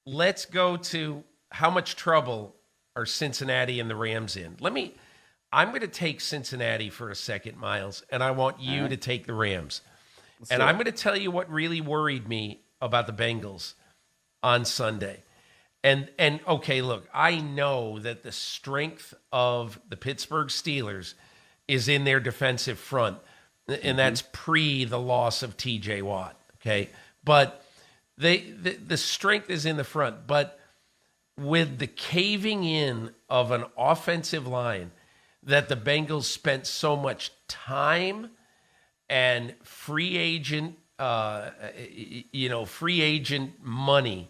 let's go to how much trouble are Cincinnati and the Rams in. I'm going to take Cincinnati for a second, Myles, and I want you to take the Rams. And I'm going to tell you what really worried me about the Bengals on Sunday. And okay, look, I know that the strength of the Pittsburgh Steelers is in their defensive front, and that's pre the loss of TJ Watt, okay? But the strength is in the front. But with the caving in of an offensive line that the Bengals spent so much time and free agent money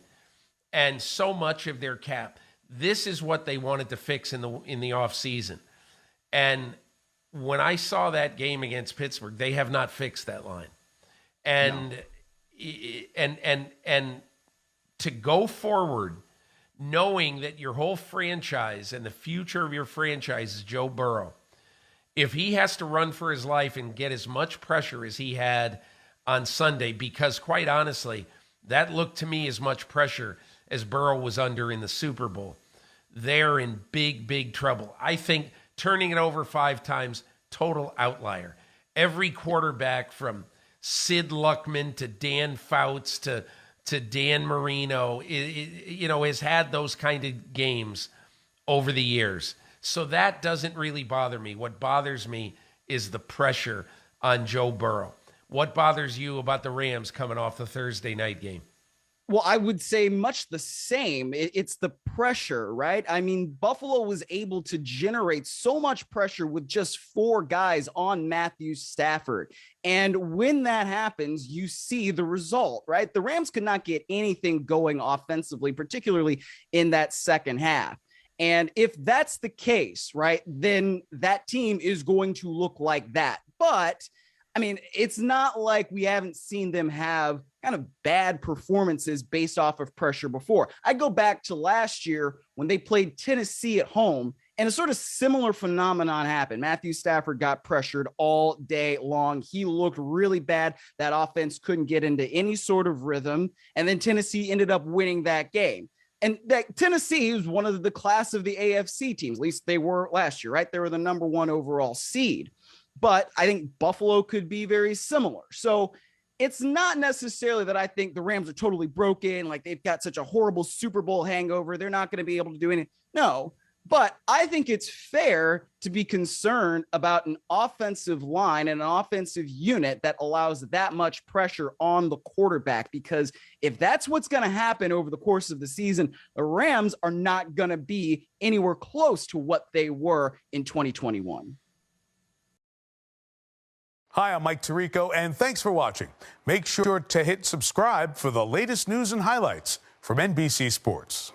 and so much of their cap, this is what they wanted to fix in the offseason. And when I saw that game against Pittsburgh, they have not fixed that line. And to go forward knowing that your whole franchise and the future of your franchise is Joe Burrow, if he has to run for his life and get as much pressure as he had on Sunday, because quite honestly, that looked to me as much pressure as Burrow was under in the Super Bowl, they're in big, big trouble. I think turning it over 5 times, total outlier. Every quarterback from Sid Luckman to Dan Fouts to Dan Marino, has had those kind of games over the years. So that doesn't really bother me. What bothers me is the pressure on Joe Burrow. What bothers you about the Rams coming off the Thursday night game? Well, I would say much the same. It's the pressure, right? I mean, Buffalo was able to generate so much pressure with just 4 guys on Matthew Stafford. And when that happens, you see the result, right? The Rams could not get anything going offensively, particularly in that second half. And if that's the case, right, then that team is going to look like that. But I mean, it's not like we haven't seen them have kind of bad performances based off of pressure before. I go back to last year when they played Tennessee at home, and a sort of similar phenomenon happened. Matthew Stafford got pressured all day long. He looked really bad. That offense couldn't get into any sort of rhythm, and then Tennessee ended up winning that game. And that Tennessee was one of the class of the AFC teams, at least they were last year, right? They were the number 1 overall seed. But I think Buffalo could be very similar. So it's not necessarily that I think the Rams are totally broken, like they've got such a horrible Super Bowl hangover, they're not going to be able to do anything. No, but I think it's fair to be concerned about an offensive line and an offensive unit that allows that much pressure on the quarterback, because if that's what's going to happen over the course of the season, the Rams are not going to be anywhere close to what they were in 2021. Hi, I'm Mike Tirico, and thanks for watching. Make sure to hit subscribe for the latest news and highlights from NBC Sports.